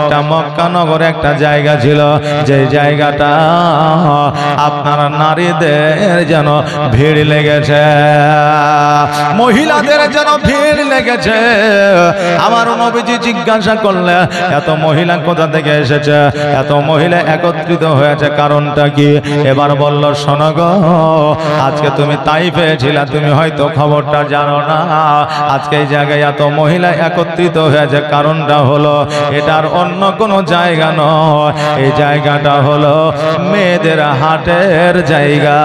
একটা মক্কা নগরে একটা জায়গা ছিল, যে জায়গাটা আপনার নারীদের যেন ভিড় লেগেছে, মহিলাদের যেন ভিড় লেগেছে। আমার নবীজি জিজ্ঞাসা করলে এত মহিলা কোথা থেকে এসেছে, এত মহিলা একত্রিত হয়েছে, কারণটা কি? এবার বলল, শোনো গো, আজকে তুমি তাইফে ছিলা, তুমি হয়তো খবরটা জানো না। আজকে এই জায়গায় এত মহিলা একত্রিত হয়েছে, কারণটা হলো এটার অন্য কোনো জায়গা নয়, এই জায়গাটা হলো মেয়েদের হাটের জায়গা।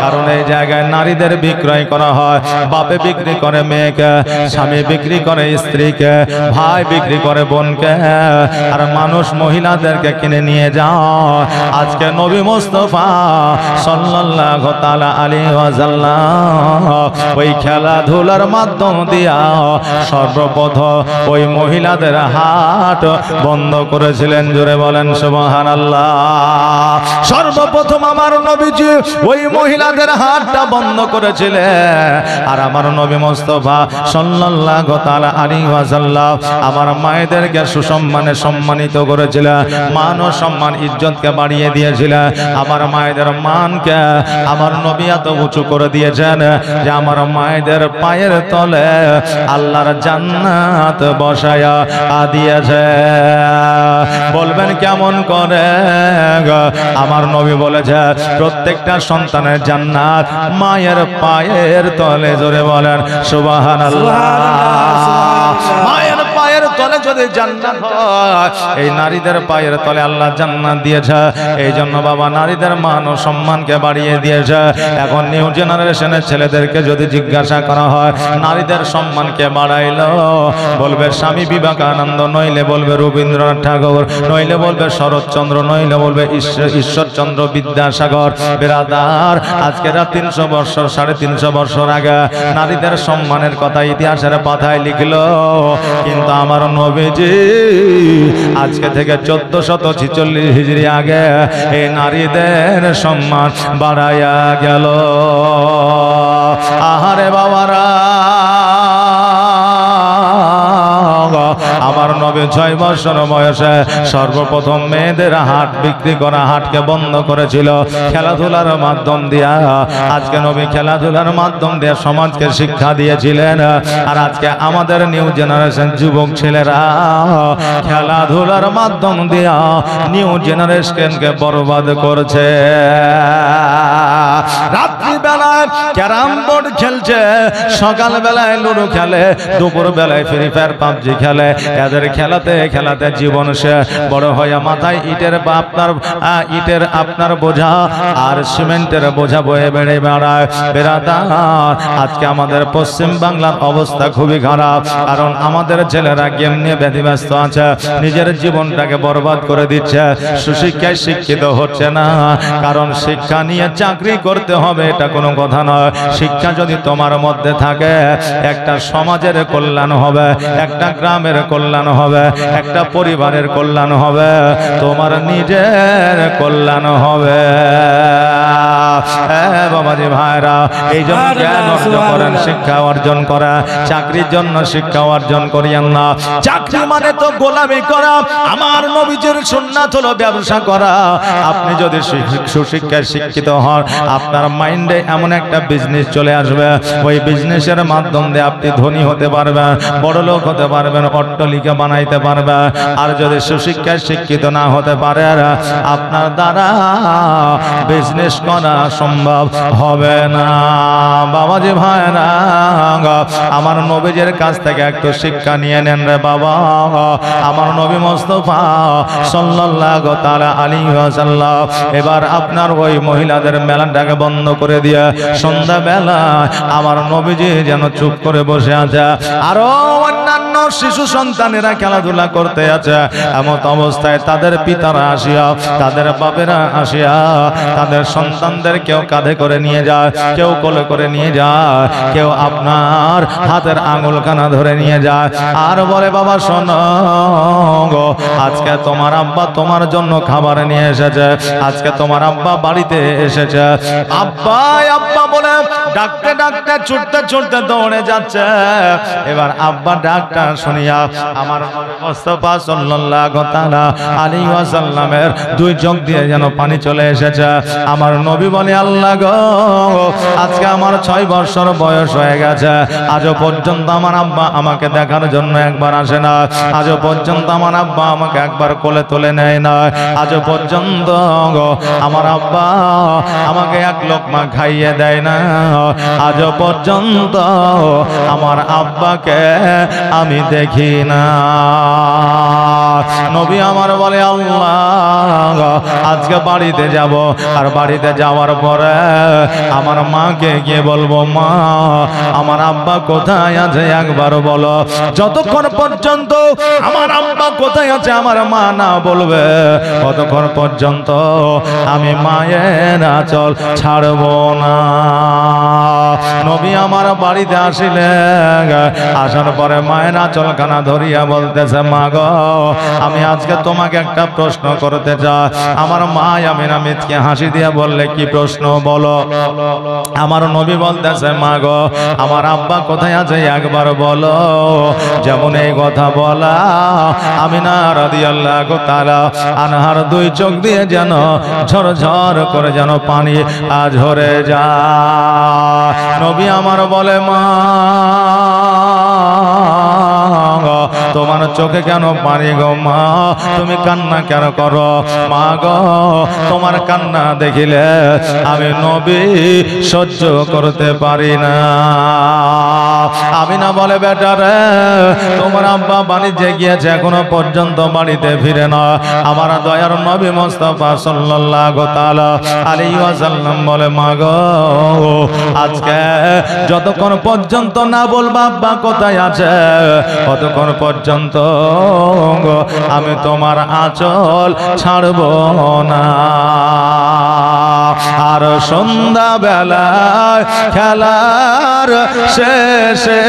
কারণ এই জায়গায় নারীদের বিক্রয় করা হয়, বাপে বিক্রি করে মেয়েকে, স্বামী বিক্রি করে স্ত্রীকে, ভাই বিক্রি করে বোনকে, আর মানুষ মহিলাদেরকে কিনে নিয়ে যায়। আজকে নবী মুস্তাফা সাল্লাল্লাহু তাআলা আলাইহি ওয়াসাল্লাম ওই খেলাধুলার মাধ্যম দিয়া সর্বপ্রথম ওই মহিলাদের হাট বন্ধ করেছিলেন। জোরে বলেন সুবহানাল্লাহ। সর্বপ্রথম আমার নবীজি ওই মহিলাদের হাটটা বন্ধ করেছিলেন। আর আমার নবী মুস্তাফা সাল্লাল্লাহু তাআলা আলাইহি ওয়াসাল্লাম আমার মায়েদেরকে সুসম্মানে সম্মানিত করেছিলেন, মান ও সম্মান ইজ্জতকে বাড়িয়ে দিয়েছিলেন। আমার মায়েদের মানকে আমার নবী এত উঁচু করে দিয়েছেন যে আমার মায়েদের পায়ের তলে আল্লাহর জান্নাত বসায়া দিয়েছে। বলবেন কেমন করে? আমার নবী বলেছে প্রত্যেকটা সন্তানের জান্নাত মায়ের পায়ের তলে। জোরে বলেন সুবহানাল্লাহ। মায়ের পায়ের তলে যদি জান্নাত হয়, এই নারীদের পায়ের তলে আল্লাহ জান্নাত দিয়েছে। এই জন্য বাবা নারীদের মান ও সম্মানকে বাড়িয়ে দিয়েছে। এখন নিউ জেনারেশনের ছেলেদেরকে যদি জিজ্ঞাসা করা হয় নারীদের সম্মানকে বাড়াইলো, বলবে স্বামী বিবেকানন্দ, নইলে বলবে রবীন্দ্রনাথ ঠাকুর, নইলে বলবে শরৎচন্দ্র, নইলে বলবে ঈশ্বরচন্দ্র বিদ্যাসাগর। বেরাদার, আজকেরা 300 বছর 350 বছর আগে নারীদের সম্মানের কথা ইতিহাসের পাতায় লিখলো, কিন্তু আমার নবীজি আজকে থেকে 1446 হিজরি আগে এই নারীদের সম্মান বাড়াইয়া গেল। আহারে বাবারা, আমার নবী 6 বছর বয়সে সর্বপ্রথম মেয়েদের হাট বিক্রি করা হাটকে বন্ধ করেছিল খেলাধুলার মাধ্যম দিয়া। আজকে নবী খেলাধুলার মাধ্যম দিয়ে সমাজকে শিক্ষা দিয়েছিলেন। আর আজকে আমাদের নিউ জেনারেশন যুবক ছেলেরা খেলাধুলার মাধ্যম দিয়া নিউ জেনারেশনকে বরবাদ করছে। রাত্রি বেলায় ক্যারাম বোর্ড খেলছে, সকাল বেলায় লুডো খেলে, দুপুর বেলায় ফ্রি ফায়ার পাবজি খেলে। এদের খেলাতে খেলাতে জীবন শেষ। বড় হয়ে মাথায় ইটের আপনার বোঝা আর সিমেন্টের বোঝা বয়ে বেড়ে বেড়ায়। বেড়াদার, আজকে আমাদের পশ্চিম বাংলার অবস্থা খুবই খারাপ। কারণ আমাদের ছেলেরা গেম নিয়ে ব্যতিব্যস্ত আছে, নিজের জীবনটাকে বরবাদ করে দিচ্ছে। সুশিক্ষায় শিক্ষিত হচ্ছে না, কারণ শিক্ষা নিয়ে চাকরি করতে হবে এটা কোনো কথা নয়। শিক্ষা যদি তোমার মধ্যে থাকে, একটা সমাজের কল্যাণ হবে, একটা গ্রামের কল্যাণ হবে, একটা পরিবারের কল্যাণ হবে, তোমার নিজের কল্যাণ হবে। বাবাজি ভাইরা, এই জন্য জ্ঞান অর্জন করেন, শিক্ষা অর্জন করা। চাকরির জন্য শিক্ষা অর্জন করিয়েন না। চাকরি মানে তো গোলামি করা। আমার নবীজির সুন্নাত হলো ব্যবসা করা। আপনি যদি সুশিক্ষায় শিক্ষিত হন, আপনার মাইন্ডে এমন একটা বিজনেস চলে আসবে, ওই বিজনেসের মাধ্যম দিয়ে আপনি ধনী হতে পারবেন, বড় লোক হতে পারবেন, অট্টালিকা বানাইতে পারবেন। আর যদি সুশিক্ষায় শিক্ষিত না হতে পারে, আপনার দ্বারা বিজনেস করা সম্ভব হবে না। বাবাজি ভাইরা, আমার নবীজির কাছ থেকে একটু শিক্ষা নিয়ে নেন রে বাবা। আমার নবী মুস্তাফা সাল্লাল্লাহু তাআলা আলাইহি ওয়াসাল্লাম এবার আপনার ওই মহিলাদের মেলাটাকে বন্ধ করে দিয়ে সন্ধ্যা বেলা আমার নবীজি যেন চুপ করে বসে আছে। আরো অন্যান্য শিশু সন্তানেরা খেলাধুলা করতে আছে। এমন অবস্থায় তাদের পিতারা আসিয়া, তাদের বাপেরা আসিয়া তাদের সন্তানদের কেউ কাঁধে করে নিয়ে যায়, কেউ কোলে করে নিয়ে যায়, কেউ আপনার হাতের আঙুল কানা ধরে নিয়ে যায়। আর বলে, বাবা শোনো গো, আজকে তোমার আব্বা তোমার জন্য খাবার নিয়ে এসেছে, আজকে তোমার আব্বা বাড়িতে এসেছে। আব্বা আব্বা বলে ডাকতে ডাকতে ছুটতে ছুটতে দৌড়ে যাচ্ছে। এবার আব্বা ডাকটা শুনিয়া আমার মুস্তাফা সাল্লাল্লাহু তাআলা আলাইহি ওয়াসাল্লামের দুই চোখ দিয়ে যেন পানি চলে এসেছে। আমার নবী বলে, আল্লাহ গো, আজকে আমার 6 বছর বয়স হয়ে গেছে, আজও পর্যন্ত আমার আব্বা আমাকে দেখার জন্য একবার আসে না, আজও পর্যন্ত আমার আব্বা আমাকে একবার কোলে তুলে নেয় না, আজও পর্যন্ত আমার আব্বা আমাকে এক লোকমা খাইয়ে দেয় না, আজও পর্যন্ত আমার আব্বাকে আমি দেখি না। নবী আমার বলে, আল্লাহ, আজকে বাড়িতে যাব, আর বাড়িতে যাওয়ার পরে আমার মাকে গিয়ে বলবো, মা আমার আব্বা কোথায় আছে একবার বলো। যতক্ষণ পর্যন্ত আমার আব্বা কোথায় আছে আমার মা না বলবে, ততক্ষণ পর্যন্ত আমি মায়ের আঁচল ছাড়বো না। নবী আমার বাড়িতে আসিলেন, আসার পরে মায়ের আঁচলখানা ধরিয়া বলতেছে, মা গো, আমি আজকে তোমাকে একটা প্রশ্ন করতে চাই। আমার মা আমিনা মিথকে হাসি দিয়া বললে, কি প্রশ্ন বলো। আমার নবী বলতেছে, মা গো, আমার আব্বা কোথায় আছে একবার বলো। যেমন এই কথা বলা, আমিনা রাদিয়াল্লাহু তাআলা আনহার দুই চোখ দিয়ে যেন ঝরঝর করে যেন পানি ঝরে যায়। নবী আমার বলে, মা তোমার চোখে কেন পানি গো মা, তুমি কান্না কেন করো। মা গো, তোমার কান্না দেখিলে আমি নবী সহ্য করতে পারি না। আমিনা বলে, বেটা রে, তোমার আব্বা বাণিজ্যে গিয়েছে, এখনো পর্যন্ত বাড়িতে ফিরে না। আমার দয়ার নবী মুস্তাফা সাল্লাল্লাহু তাআলা আলাইহি ওয়াসাল্লাম বলে, মা গো, আজকে যতক্ষণ পর্যন্ত না বলবা আব্বা কোথায় আছে, ততক্ষণ পর্যন্ত আমি তোমার আঁচল ছাড়ব না। আর সন্ধ্যা বেলায় খেলার শেষে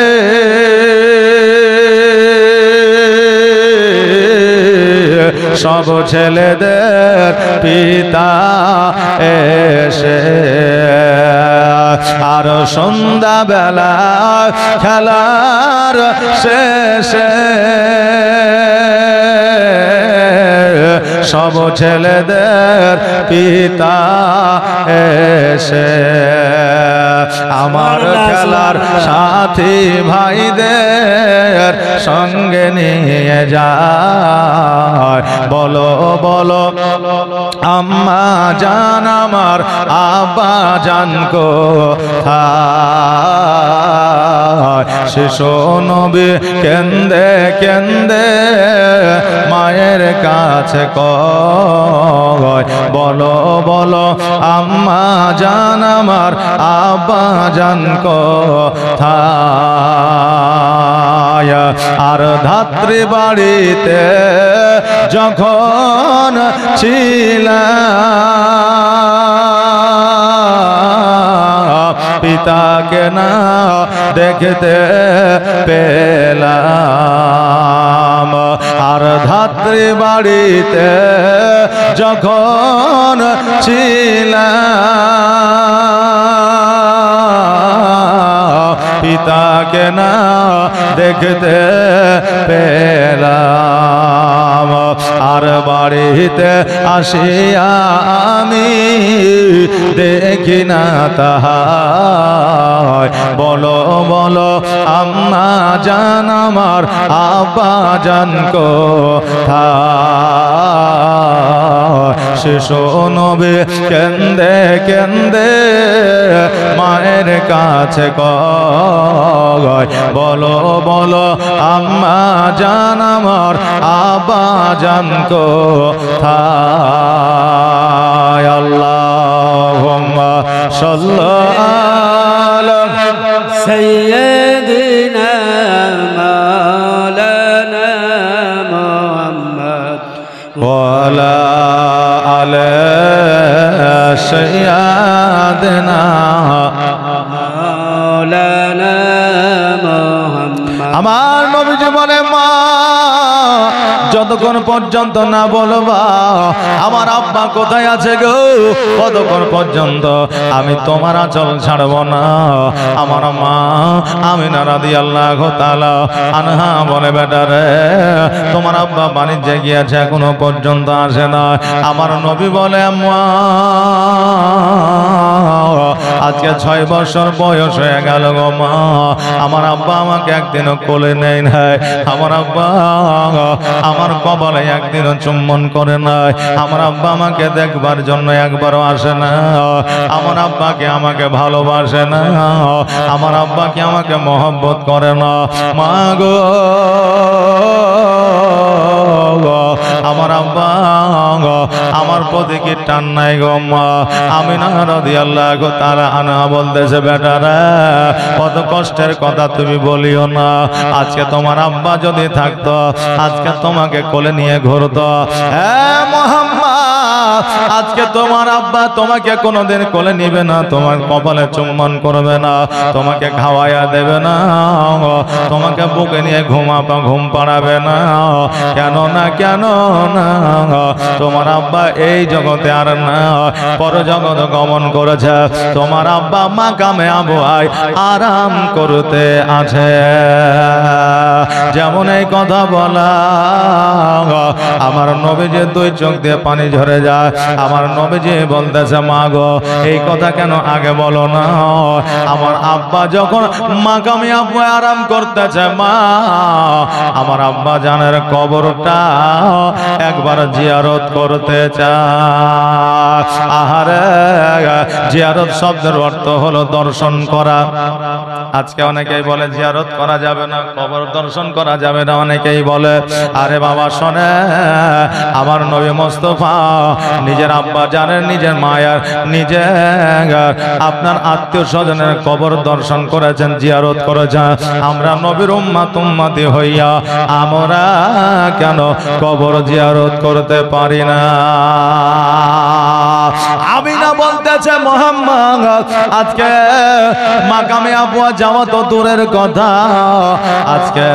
সব ছেলেদের পিতা এসে, আর সন্ধ্যা বেলা খেলার শেষে সব ছেলেদের পিতা এসে আমার খেলার সাথী ভাইদের সঙ্গে নিয়ে যায়। বলো বলো আম্মা জান আমার আব্বা জান কোথায়। শিশু নবী কেন্দে কেন্দে মায়ের কাছে কয়, বলো বলো আম্মা জান আমার আব্বা জান কোথায়। আর ধাত্রী বাড়িতে যখন ছিলাম পিতাকে না দেখতে পেলাম। আর ধাত্রী বাড়িতে যখন ছিলাম পিতাকে না দেখতে পেলাম। আর বাড়িতে আসিয়া আমি দেখি না তাহার। বলো বলো আম্মা জান আমার আব্বা জান কোথায়। শিশু নবী কেন্দে কেন্দে মায়ের কাছে কয়, বলো বলো আম্মা জান আমার আব্বা জান কোথায়। আল্লাহুম্মা সাল্লি আলা সাইয়্যিদিনা মাওলানা মুহাম্মদ ওয়া আলা আলি সাইয়্যিদিনা মাওলানা মুহাম্মদ। আমার নবীজি বলে, মা যতক্ষণ পর্যন্ত না বলবা আমার আব্বা কোথায় আছে গো, ততক্ষণ পর্যন্ত আমি তোমার আঁচল ছাড়ব না। আমার মা আমিনা রাদিয়াল্লাহু তাআলা আনহা বলে, বেটা রে, তোমার আব্বা বাণিজ্যে গিয়েছে, এখনো পর্যন্ত আসে না। আমার নবী বলে, আম্মা আজকে 6 বছর বয়স হয়ে গেল গো মা, আমার আব্বা আমাকে একদিনও কোলে নেয় নাই, আমার আব্বা আমার কপালে একদিনও চুম্বন করে নাই, আমার আব্বা আমাকে দেখবার জন্য একবারও আসে না, আমার আব্বাকে আমাকে ভালোবাসে না, আমার আব্বাকে আমাকে মহব্বত করে না। মা গো, আমার আব্বা আমার প্রতি কি টান নাই গো মা। আমিনা রাদিয়াল্লাহু তাআলা আনহা বলতেছে, বেটা রে, কত কষ্টের কথা তুমি বলিও না। আজকে তোমার আব্বা যদি থাকতো, আজকে তোমাকে কোলে নিয়ে ঘুরতো। হ্যাঁ মুহাম্মদ, আজকে তোমার আব্বা তোমাকে কোনোদিন কোলে নিবে না, তোমার কপালে চুম্বন করবে না, তোমাকে খাওয়াইয়া দেবে না, তোমাকে বুকে নিয়ে ঘুম পাড়াবে না। কেন না, কেন না, তোমার আব্বা এই জগতে আর না, পর জগৎ গমন করেছে। তোমার আব্বা মাকামে আবুয়ায় আরাম করতে আছে। যেমন এই কথা বলা, আমার নবীজি 2 চোখ দিয়ে পানি ঝরে যায়। আমার নবীজি বলতেছে, মা গো, এই কথা কেন আগে বলো না? আমার আব্বা যখন মাকামে আবুয়ায় আরাম করতেছে, মা আমার আব্বা জানের কবরটা একবার জিয়ারত করতে চায়। আহারে, জিয়ারত শব্দের অর্থ হলো দর্শন করা। আজকে অনেকেই বলে জিয়ারত করা যাবে না, কবর দর্শন করা যাবে না, অনেকেই বলে। আরে বাবা শোনে, আমার নবী মুস্তাফা নিজের আব্বা জানের, নিজের মায়ের, নিজের আপনার আত্মীয় স্বজনের কবর দর্শন করেছেন, জিয়ারত করেছেন। আমরা নবীর উম্মতি হইয়া আমরা কেন কবর জিয়ারত করতে পারি না? আমিনা বলতেছে, মুহাম্মদ আজকে মাকামে আবুয়া যাওয়া তো দূরের কথা, আজকে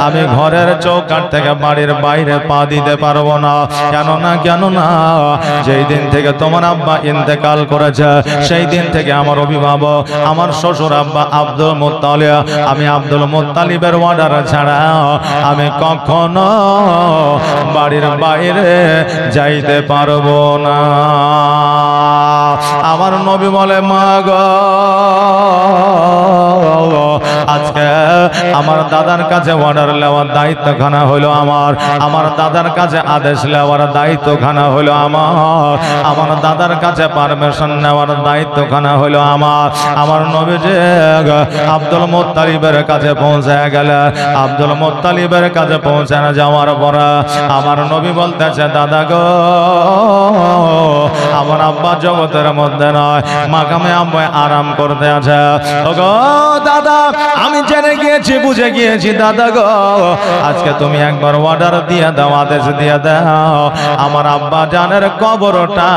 আমি ঘরের চৌকাঠ থেকে বাড়ির বাইরে পা দিতে পারবো না। কেন না, কেন না, যেই দিন থেকে তোমার আব্বা ইন্তেকাল করেছে, সেই দিন থেকে আমার অভিভাবক, আমার শ্বশুর আব্বা আব্দুল মুত্তালিব, আমি আব্দুল মুত্তালিবের অর্ডার ছাড়া আমি কখনো বাড়ির বাইরে যাইতে পারবো না। আমার নবী বলে, মা গো, আজকে আমার দাদার কাছে অর্ডার নেওয়ার দায়িত্বখানা হলো আমার, আমার দাদার কাছে আদেশ নেওয়ার দায়িত্বখানা হলো আমার, আমার দাদার কাছে পারমিশন নেওয়ার দায়িত্বখানা হলো আমার। আমার নবীজি আব্দুল মুত্তালিবের কাছে পৌঁছে গেলে, আব্দুল মুত্তালিবের কাছে পৌঁছানো যাওয়ার পরে আমার নবী বলতেছে, দাদা গো, আমার আব্বা জগতের মধ্যে নয়, মাকামে আব্বায় আরাম করতে আছে। ও গো দাদা, আমি জেনে গিয়েছি, বুঝে গিয়েছি, দাদা গো, আজকে তুমি একবার অর্ডার দিয়ে দাও, আদেশ দিয়ে দাও, আমার আব্বা জানের কবরটা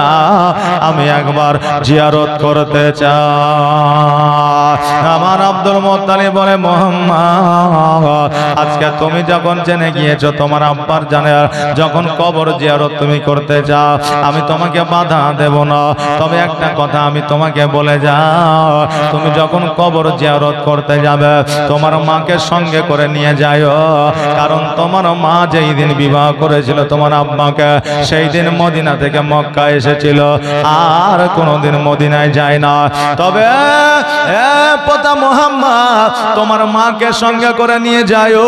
আমি একবার জিয়ারত করতে চাই। আমার আব্দুল মুত্তালিব বলে, মুহাম্মদ আজকে তুমি যখন জেনে গিয়েছো তোমার আব্বার জানের যখন কবর জিয়ারত তুমি করতে চাও, আমি তোমাকে বাধা দেব না। তবে একটা কথা আমি তোমাকে বলে যাও, তুমি যখন কবর জিয়ারত করতে যাবে, তোমার মাকে সঙ্গে করে নিয়ে যাও, কারণ তোমার মা যেই দিন বিবাহ করেছিল তোমার আব্বাকে, সেই দিন মদিনা থেকে মক্কা এসেছিল, আর কোনোদিন মদিনায় যায় না। তবে পোতা মুহাম্মদ, তোমার মাকে সঙ্গে করে নিয়ে যাও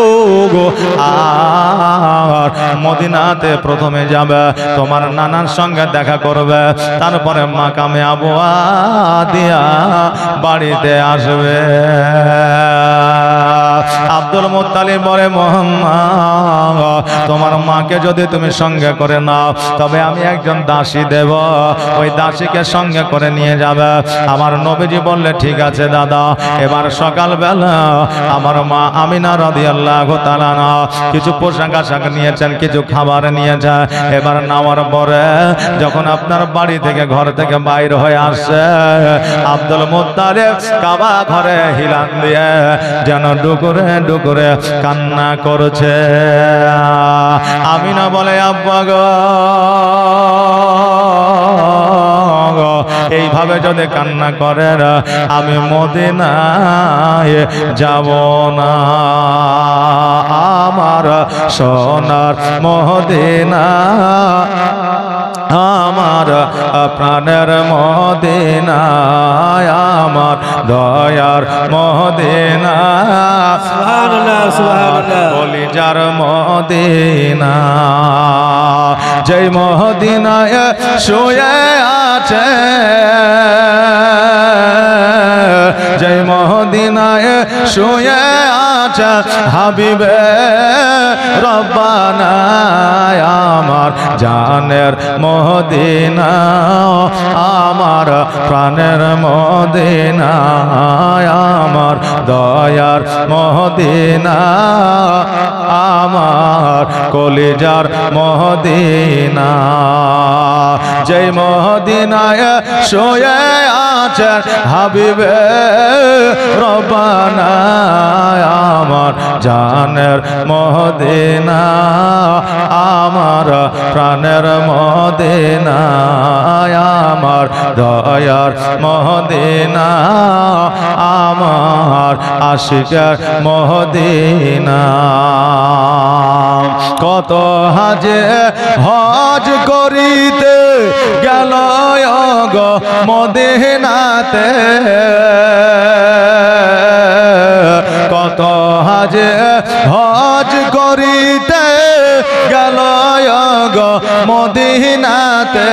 গো, আর মদিনাতে প্রথমে যাবে, তোমার নানার সঙ্গে দেখা করবে, তারপরে মাকামে আবুয়া দিয়া বাড়িতে আসবে। আব্দুল মুত্তালিব বলে, মুহাম্মদ তোমার মাকে যদি তুমি সঙ্গে করে নাও, তবে আমি একজন দাসী দেব, ওই দাসীকে সঙ্গে করে নিয়ে যাবে। আমার নবীজি বললে, ঠিক আছে দাদা। এবার সকালবেলা আমার মা আমিনা রাদিয়াল্লাহু তাআলা কিছু পোশাক আশাক নিয়েছেন, কিছু খাবার নিয়েছেন। এবার নেওয়ার পরে যখন আপনার বাড়ি থেকে, ঘর থেকে বাইর হয়ে আসছে, আব্দুল মুত্তালিব কাবা ঘরে হিলান দিয়ে যেন ডুকুরে ডুকুরে করে কান্না করছে। আমিনা বলে আব্বা গো, এইভাবে যদি কান্না করে আমি মদিনায় যাব না। আমার সোনার মদিনা, আমার প্রাণের মদিনা, আমার দয়ার মদিনা, কলিজার মদিনা, যেই মদিনায় শুয়ে আছে, যেই মদিনায় শুয়ে আছে হাবিবে রব্বানা, আমার জানের মদিনা, আমার প্রাণের মদিনা, আমার দয়ার মদিনা, আমার কলিজার মদিনা, যেই মদিনায় শুয়ে আছে হাবিবে রব্বানা, আমার জানের মদিনা, আমার প্রাণের মদিনা, আমার দয়ার মদিনা, আমার আশিকের মদিনা। কত হাজে হজ করিতে গেল গো মদিনাতে, কত হাজে হজ করিতে গেল গো মদিনাতে,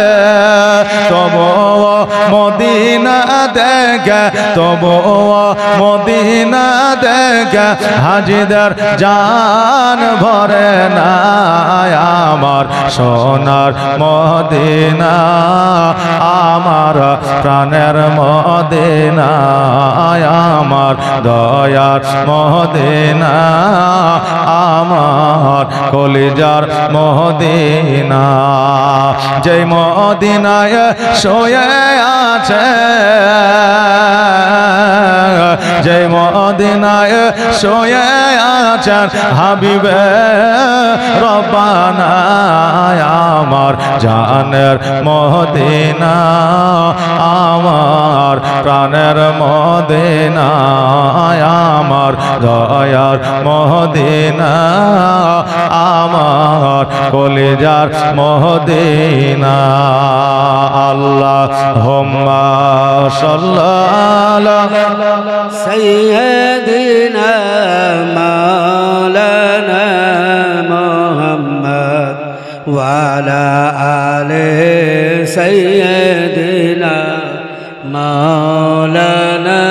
তবু মদিনা দেখে, তবু মদিনা দেখে হাজিদের জান ভরে না। আমার সোনার মদিনা, আমার প্রাণের মদিনা, আমার দয়ার মদিনা, আমার কলিজার মদিনা, যেই মদিনায় শুয়ে আছে, যেই মদিনায় শুয়ে আছেন হাবিবে রব্বানা, আমার জানের মদিনা, আমার প্রাণের মদিনা, আমার দয়ার মদিনা, আমার কলিজার মদিনা। আল্লাহুম্মা সাল্লি সাইয়্যিদিনা মাওলানা মুহাম্মদ ওয়া আলা আলি সাইয়্যিদিনা মাওলানা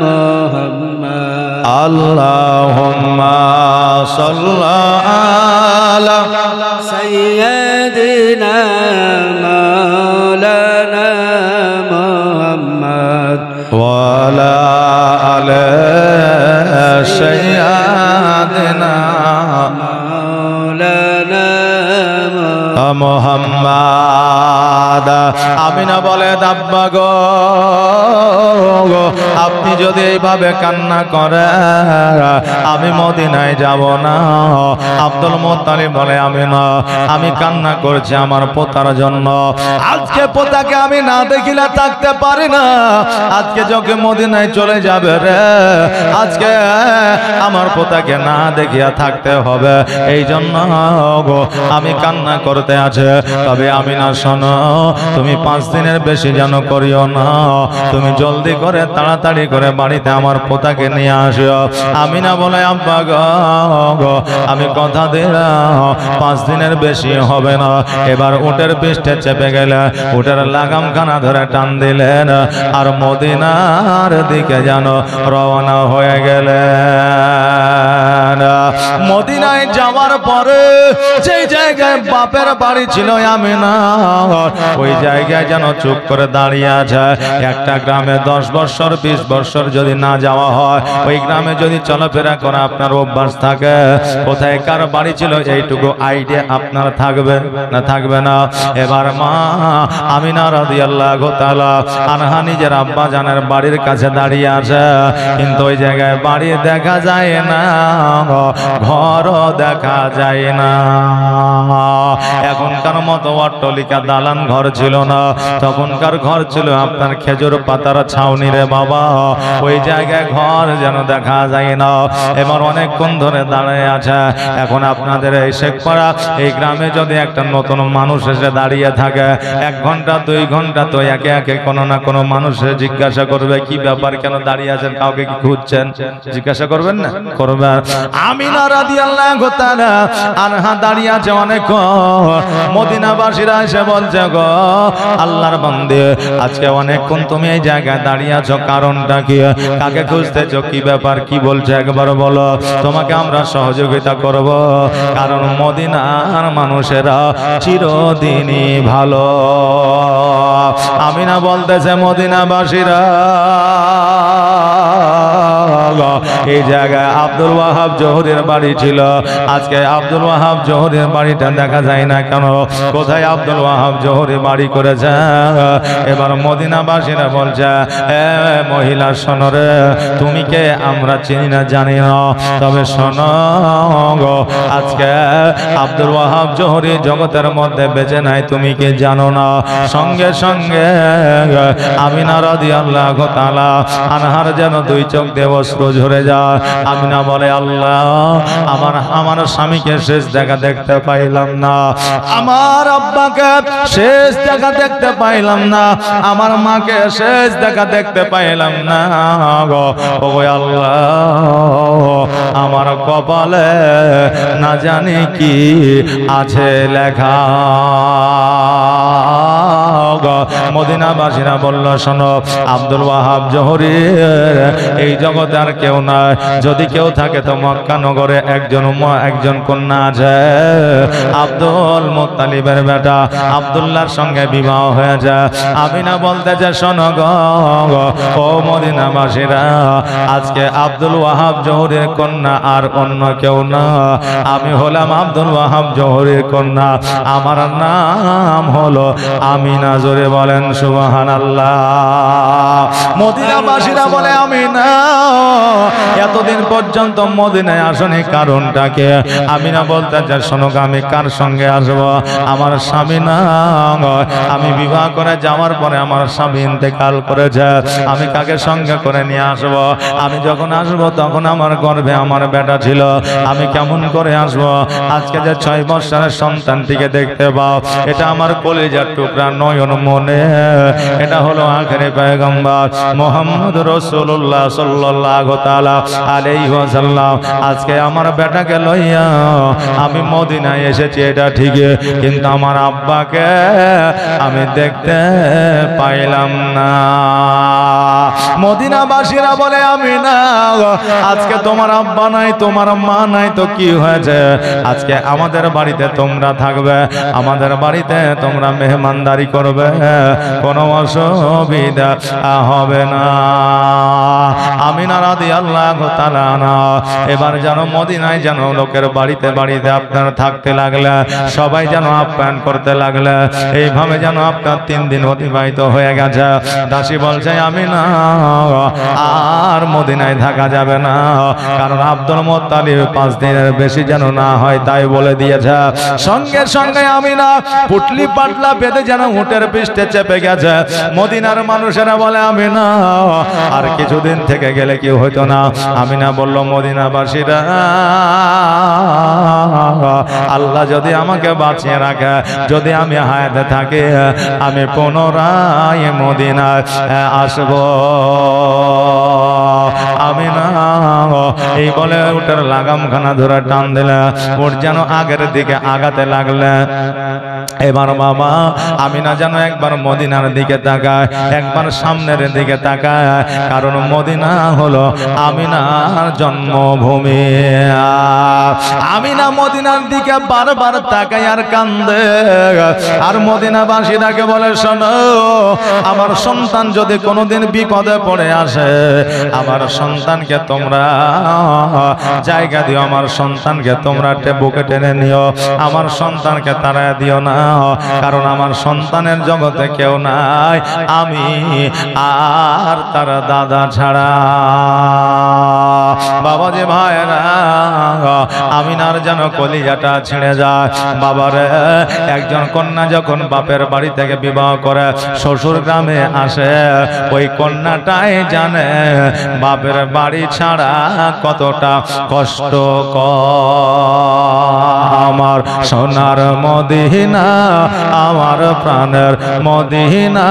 মুহাম্মদ। আল্লাহুম্মা সাল্লি আলা সাইয়্যিদিনা মাওলানা মুহাম্মদ ওয়া আলা আলি সাইয়্যিদিনা মাওলানা মুহাম্মদ। আমিনা বলে আব্বা গো, আপনি যদি এইভাবে কান্না করে আমি মদিনায় যাব না। আব্দুল মুত্তালিব বলে আমিনা, আমি কান্না করছি আমার পোতার জন্য। আজকে পোতাকে আমি না দেখিলে থাকতে পারি না। আজকে যখন মদিনায় চলে যাবে রে, আজকে আমার পোতাকে না দেখিয়া থাকতে হবে। এই জন্য গো আমি কান্না করতে আছে। তবে আমিনা শোনো, তুমি 5 দিনের বেশি যেন করিও না। তুমি জলদি করে তাড়াতাড়ি করে বাড়িতে আমার পোতাকে নিয়ে আসো। আমিনা বলে আব্বা গো, আমি কথা দিলাম 5 দিনের বেশি হবে না। এবার উটের পৃষ্ঠে চেপে গেলে উটের লাগাম খানা ধরে টান দিলেন, আর মদিনার দিকে যেন রওনা হয়ে গেলেন। মদিনায় যাওয়ার পরে যেই জায়গায় বাপের বাড়ি ছিল আমিনা, ওই জায়গায় যেন চুপ করে দাঁড়িয়ে আছে। একটা গ্রামে 10 বছর 20 বছর যদি না যাওয়া হয়, ওই গ্রামে যদি চলাফেরা করা আপনার অভ্যাস থাকে, কোথায় কার বাড়ি ছিল এইটুকু আইডিয়া আপনার থাকবে না থাকবে না? এবার মা আমিনা রাদিয়াল্লাহু তাআলা আনহা নিজের আব্বা জানের বাড়ির কাছে দাঁড়িয়ে আছে, কিন্তু ওই জায়গায় বাড়ি দেখা যায় না, ঘরও দেখা যায় না। এখনকার মতো অট্টালিকা দালান ঘর ছিল না, তখনকার ঘর ছিল আপনার খেজুর পাতার ছাউনি রে বাবা। ওই জায়গায় ঘর যেন দেখা যায় না। এবার অনেকক্ষণ ধরে দাঁড়িয়ে আছে। এখন আপনাদের এই শেখপাড়া এই গ্রামে যদি একটা নতুন মানুষ এসে দাঁড়িয়ে থাকে, 1 ঘন্টা 2 ঘন্টা তো একে একে কোনো না কোনো মানুষের জিজ্ঞাসা করবে, কি ব্যাপার, কেন দাঁড়িয়ে আছেন, কাউকে কি খুঁজছেন? জিজ্ঞাসা করবেন না? করবেন। আমিনা রাদিয়াল্লাহু তাআলা আনহা দাঁড়িয়ে আছে অনেকক্ষণ। মদিনাবাসীরা এসে বলছে, গো আল্লাহর বান্দে, আজকে অনেকক্ষণ তুমি এই জায়গায় দাঁড়িয়ে আছো, কারণটা কি? কাকে খুঁজতেছো? কি ব্যাপার, কি বলছো একবার বলো, তোমাকে আমরা সহযোগিতা করব। কারণ মদিনার মানুষেরা চিরদিনই ভালো। আমিনা বলতেছে, মদিনাবাসীরা এই জায়গায় আব্দুল ওয়াহাব জোহরের বাড়ি ছিল, আজকে আব্দুল ওয়াহাব জোহরের বাড়িটা দেখা যায় না কেন? কোথায় আব্দুল ওয়াহাব জোহরে বাড়ি করেছে? এবার মদিনাবাসীরা বলছে, এ মহিলা শোনো রে, তুমি কে আমরা চিনি না জানি না, তবে শোনো গো, আজকে আব্দুল ওয়াহাব জোহরি জগতের মধ্যে বেঁচে নাই, তুমি কি জানো না? সঙ্গে সঙ্গে আমিনা রাদিয়াল্লাহু তাআলা আনহার যেন 2 চোখ দিয়ে অশ্রু ঝরে যায়। আমিনা বলে, আল্লাহ, আমার স্বামীকে শেষ দেখা দেখতে পাইলাম না, আমার আব্বাকে শেষ দেখা দেখতে পাইলাম না, আমার মাকে শেষ দেখা দেখতে পাইলাম না গো। ও আল্লাহ, আমার কপালে না জানি কি আছে লেখা। মদিনাবাসীরা বলল, শোনো, আব্দুল ওয়াহাব জোহরি এই জগতে আর কেউ নাই, যদি কেউ থাকে তো মক্কা নগরে একজন কন্যা আছে, আব্দুল মুত্তালিবের বেটা আব্দুল্লাহর সঙ্গে বিবাহ হয়েছে। আমিনা বলতে যে, শোনো গো, ও মদিনাবাসীরা, আজকে আব্দুল ওয়াহাব জোহরির কন্যা আর অন্য কেউ না, আমি হলাম আব্দুল ওয়াহাব জোহরির কন্যা, আমার নাম হলো আমিনা। জোরে বলেন সুবহানাল্লাহ। মদিনাবাসীরা বলে, আমিনা, এতদিন পর্যন্ত মদিনায় আসনি, কারণটাকে? আমিনা বলতে যে, শোনো, আমি কার সঙ্গে আসবো? আমার স্বামী না, আমি বিবাহ করে যাওয়ার পরে আমার স্বামী ইন্তেকাল করেছে, আমি কাকে সঙ্গে করে নিয়ে আসবো? আমি যখন আসবো তখন আমার গর্ভে আমার বেটা ছিল, আমি কেমন করে আসবো? আজকে যে 6 বছরের সন্তানটিকে দেখতে পাও, এটা আমার কলিজার টুকরা নয়ন মনে, এটা হলো আখেরি পয়গম্বর মুহাম্মদ রাসূলুল্লাহ সাল্লাল্লাহু তাআলা আলাইহি ওয়াসাল্লাম। আজকে আমার বেটাকে লইয়া আমি মদিনায় এসেছি, এটা ঠিক, কিন্তু আমার আব্বাকে আমি দেখতে পাইলাম না। মদিনাবাসীরা বলে, আমিনা, আজকে তোমার আব্বা নাই, তোমার মা নাই, তো কি হয়েছে? আজকে আমাদের বাড়িতে তোমরা থাকবে, আমাদের বাড়িতে তোমরা মেহমানদারি করবে, কোনো অসুবিধা হবে না। আমিনা রাদিয়াল্লাহু তাআলা এবার যেন মদিনায় যেন লোকের বাড়িতে বাড়িতে আপনার থাকতে লাগলে, সবাই যেন আপ্যায়ন করতে লাগলে। এইভাবে যেন আপনার 3 দিন অতিবাহিত হয়ে গেছে। দাসী বলছে, আমিনা, আর মদিনায় থাকা যাবে না, কারণ আব্দুল মুত্তালিব 5 দিনের বেশি যেন না হয় তাই বলে দিয়েছে। সঙ্গে সঙ্গে আমিনা পুটলি পাটলা বেঁধে যেন উটের পৃষ্ঠে চেপে গেছে। মদিনার মানুষেরা বলে, আমিনা, আর কিছুদিন থেকে গেলে কি হইতো না? আমিনা বলল, মদিনাবাসীরা, আল্লাহ যদি আমাকে বাঁচিয়ে রাখে, যদি আমি হায়াতে থাকি, আমি পুনরায় মদিনায় আসবো। আমিনা এই বলে উটের লাগামখানা ধরে টান দিলে ওর যেন আগের দিকে আগাতে লাগলে। এবার বাবা আমিনা যেন একবার মদিনার দিকে তাকায়, একবার সামনের দিকে তাকায়, কারণ মদিনা হলো আমিনার জন্মভূমি। আমিনা মদিনার দিকে বারবার তাকায় আর কান্দে, আর মদিনাবাসীরাকে বলে শোনো, আমার সন্তান যদি কোনোদিন বিপদে পড়ে আসে, আমার সন্তানকে তোমরা জায়গা দিও, আমার সন্তানকে তোমরা বুকে টেনে নিও, আমার সন্তানকে তাড়ায় দিও না, কারণ আমার সন্তানের জগতে কেউ নাই আমি আর তার দাদা ছাড়া। বাবাজি ভাইরা, আমিনার যেন কলিজাটা ছিঁড়ে যায়। বাবারে, একজন কন্যা যখন বাপের বাড়ি থেকে বিবাহ করে শ্বশুর গ্রামে আসে, ওই কন্যাটাই জানে বাপের বাড়ি ছাড়া কতটা কষ্টকর। আমার সোনার মদিনা, আমার প্রাণের মদিনা,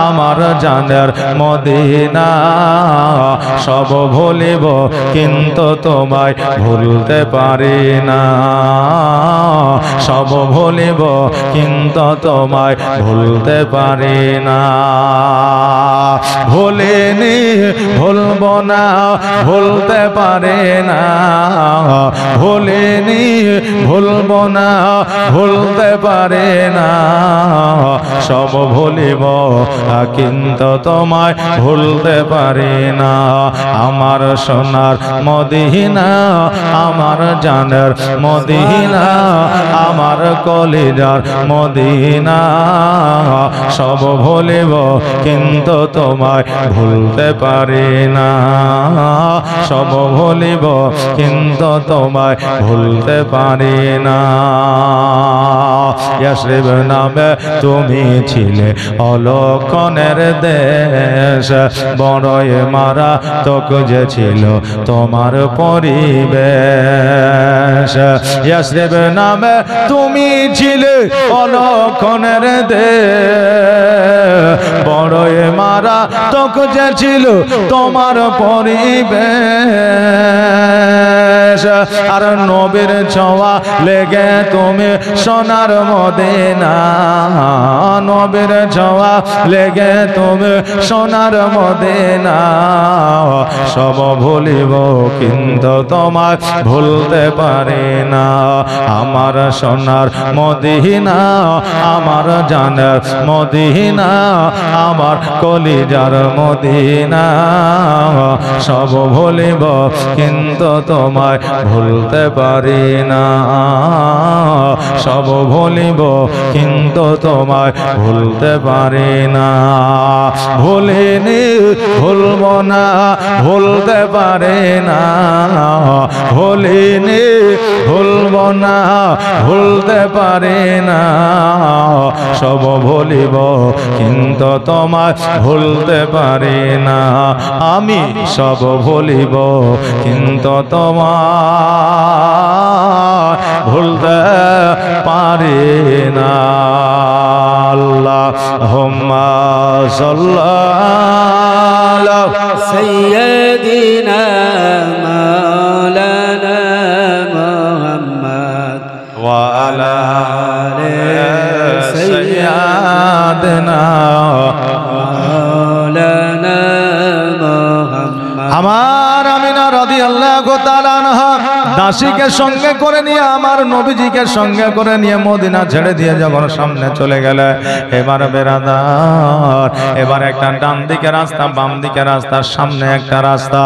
আমার জানের মদিনা, সব ভুলিব কিন্তু তোমায় ভুলতে পারি না, সব ভুলিব কিন্তু তোমায় ভুলতে পারি না। ভুলিনি ভুলব না, ভুলতে পারি না, ভুলিনি ভুলব না, ভুলতে পারি না, সব ভুলিব কিন্তু তোমায় ভুলতে পারি না। আমার সোনার মদিনা, আমার জানের মদিনা, আমার কলিজার মদিনা, সব ভুলিব কিন্তু তোমায় ভুলতে পারি না, সব ভুলিব কিন্তু তোমায় ভুলতে পারি না। ইয়াসরিব নামে তুমি ছিলে অলক্ষণের দেশ, বড়ই মারা তোক যে ছিল তোমার পরিবেশ। ইয়াসরিব নামে তুমি ছিলে অলক্ষণের দেশ, বড়ই মারা তোক যে ছিল তোমার পরিবেশ। আর নবীর ছোঁয়া লেগে তুমি সোনার মদিনা, নবীর ছোঁয়া লেগে তুমি সোনার মদিনা, সব ভুলিব কিন্তু তোমায় ভুলতে পারি না। আমার সোনার মদিনা, আমার জানের মদিনা, আমার কলিজার মদিনা, সব ভুলিব কিন্তু তোমায় ভুলতে পারি না, সব ভুলিব কিন্তু তোমায় ভুলতে পারি না। ভুলিনি ভুলব না, ভুলতে পারি না, ভুলিনি ভুলব না, ভুলতে পারি না, সব ভুলিব কিন্তু তোমায় ভুলতে পারি না। আমি সব ভুলিব কিন্তু তোমায় ভুলতে পারি না। আল্লাহুম্মা সাল্লি সাইয়্যিদিনা মাওলানা মুহাম্মদ ওয়া আলা আলি সাইয়্যিদিনা মাওলানা মুহাম্মদ। আমার আমিনা রাদিয়াল্লাহু তাআলা আনহা দাসীকে সঙ্গে করে নিয়ে, আমার নবীজিকে সঙ্গে করে নিয়ে মদিনা ছেড়ে দিয়ে যখন সামনে চলে গেলে, এবার বেরাদার, এবার একটা ডান দিকে রাস্তা, বাম দিকে রাস্তা, সামনে একটা রাস্তা।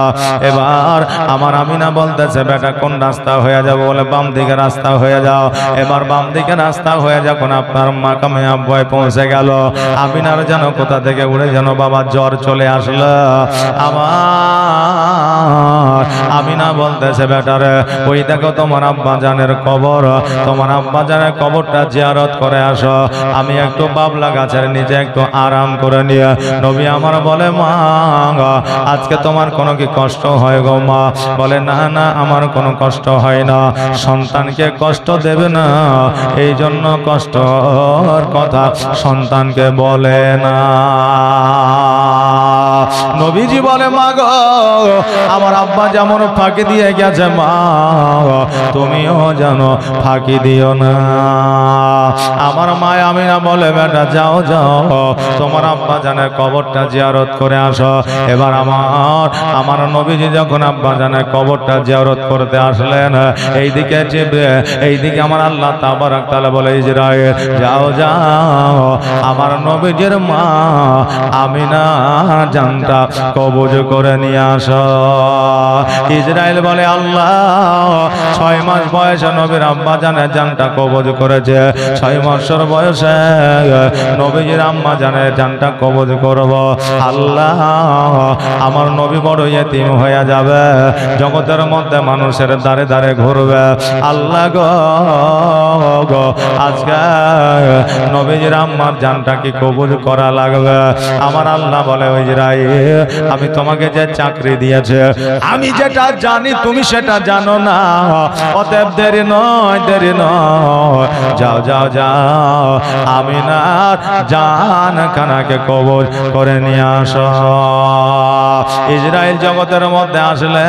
এবার আমার আমিনা বলতেছে, বেটা কোন রাস্তা হয়ে যাবো? বলে বাম দিকে রাস্তা হয়ে যাও। এবার বাম দিকে রাস্তা হয়ে যখন আপনার মাকামে আব্বায় পৌঁছে গেল, আমিনার যেন কোথা থেকে উড়ে যেন বাবা জ্বর চলে আসলো। আমার আমিনা বলতেছে, বেটারে ওই দেখো তোমার আব্বা জানের কবর, তোমার আব্বা জানের কবরটা জিয়ারত করে আসো। আমি একটু বাবলা গাছের নিচে একটু আরাম করে নিয়ে, নবী আমার বলে, মা আজকে তোমার কোনো কি কষ্ট হয় গো মা? বলে, না না, আমার কোনো কষ্ট হয় না। সন্তানকে কষ্ট দেবে না, এই জন্য কষ্টর কথা সন্তানকে বলে না। নবীজি বলে মা গো আমার আব্বা যেমন ফাঁকি দিয়ে গেছে মা তুমিও জানো ফাঁকি দিও না। আমার মা আমিনা বলে বেটা যাও যাও তোমার আব্বা জানের কবরটা জিয়ারত করে আসো। এবার আমার নবীজি যখন আব্বা জানের কবরটা জিয়ারত করতে আসলেন এইদিকে এইদিকে আমার আল্লাহ তাবারক তাআলা বলে ইসরাইল যাও যাও আমার নবীজির মা আমিনা জানটা কবজ করে নিয়ে আসো। ইসরাইল বলে আল্লাহ 6 মাস বয়সে নবীর আব্বা জানের জানটা কবজ করেছে, 6 বছর বয়সে নবীজির আম্মা জানের জানটা কবজ করব। আল্লাহ আমার নবী বড় ইতিম হয়ে যাবে, জগতের মধ্যে মানুষের দ্বারে দ্বারে ঘুরবে। আল্লাহ গো আজকে নবীজির আম্মার জানটা কি কবুল করা লাগবে? আমার আল্লাহ বলে ইসরাইল আমি তোমাকে যে চাকরি দিয়েছে আমি যেটা জানি তুমি সেটা জানো না, অতএব দেরি নয় দেরি নয় যাও যাও যাও আমিনার জান খানাকে কবর করে নিয়ে আসো। ইসরাইল জগতের মধ্যে আসলে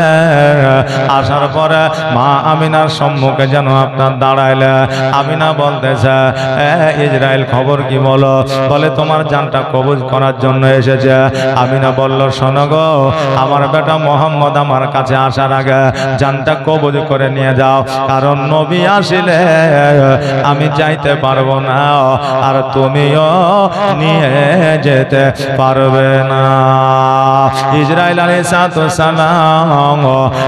আসার পরে মা আমিনার সম্মুখে যেন আপনার দাঁড়াইলে আমিনা বলতেছে ইসরাইল খবর কি বলো? বলে তোমার জানটা কবজ করার জন্য এসেছে। আমিনা বলল শোনো গো আমার বেটা মোহাম্মদ আমার কাছে আসার আগে জানটা কবজ করে নিয়ে যাও, কারণ নবী আসিলে আমি যাইতে পারবো না আর তুমিও নিয়ে যেতে পারবে না। ইসরাইল আলাইহিস সালাম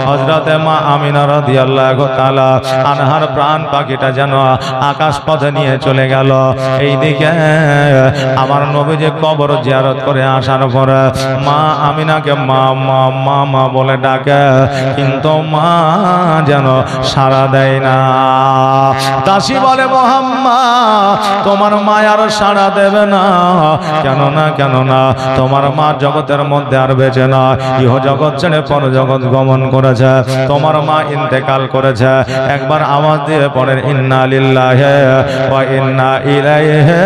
হযরতে মা আমিনা রাদিয়াল্লাহু তাআলা আনহার প্রাণ পাখিটা যেন আকাশ পথে নিয়ে চলে গেল। এইদিকে আমার নবীজি কবর জিয়ারত করে আসার পরে মা আমিনাকে মা মা মা মা বলে ডাকে, কিন্তু মা যেন সাড়া দেয় না। দাসী বলে মোহাম্মদ তোমার মা আর সাড়া দেবে না, কেন না তোমার মা জগতের মধ্যে আর বেঁচে না, ইহ জগৎ ছেড়ে পর জগৎ গমন করেছে, তোমার মা ইন্তেকাল করেছে। একবার আওয়াজ দিয়ে পড়েন ইন্না লিল্লাহি ওয়া ইন্না ইলাইহি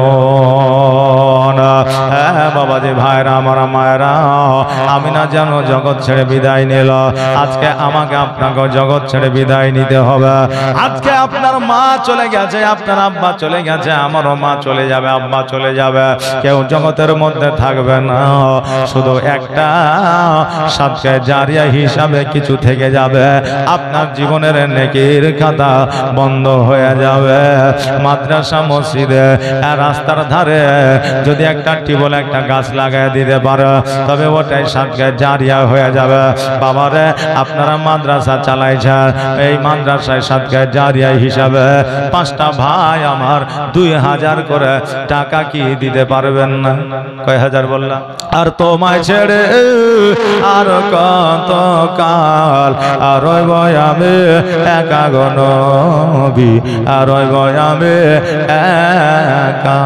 রাজিউন। বাবাজি ভাইরা আমার মায়েরা আমিনা যেন জগৎ ছেড়ে বিদায় নিল, আজকে আমাকে আপনাকে জগৎ ছেড়ে বিদায় নিতে হবে। আজকে আপনার মা চলে গেছে, আপনার আব্বা চলে গেছে, আমারও মা চলে যাবে, আব্বা চলে যাবে, কেউ জগতের মধ্যে থাকবে না, শুধু একটা সাদকা জারিয়া হিসাবে কিছু থেকে যাবে। আপনার জীবনের নেকির খাতা বন্ধ হয়ে যাবে। মাদ্রাসা মসজিদে রাস্তার ধারে যদি একটা টিউবওয়েল একটা গাছ লাগায় দিতে পারে তবে ওটাই সাদকা জারিয়া হয়ে যাবে। বাবারে আপনারা মাদ্রাসা চালাইছেন, এই মাদ্রাসায় সাদকা জারিয়া হিসাবে 5টা ভাই আমার 2000 করে টাকা কি দিতে পারবেন না? কয় হাজার বললাম? আর তোমায় ছেড়ে আর কত কাল আর আমি একা গো নবী, আর আমি একা।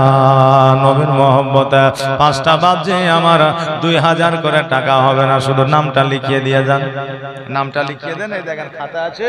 নবীর মহব্বতে 5টা বাজে আমার 2000 করে টাকা হবে না, শুধু নামটা লিখিয়ে দিয়ে যান, নামটা লিখিয়ে দেন। এই দেখেন খাতা আছে,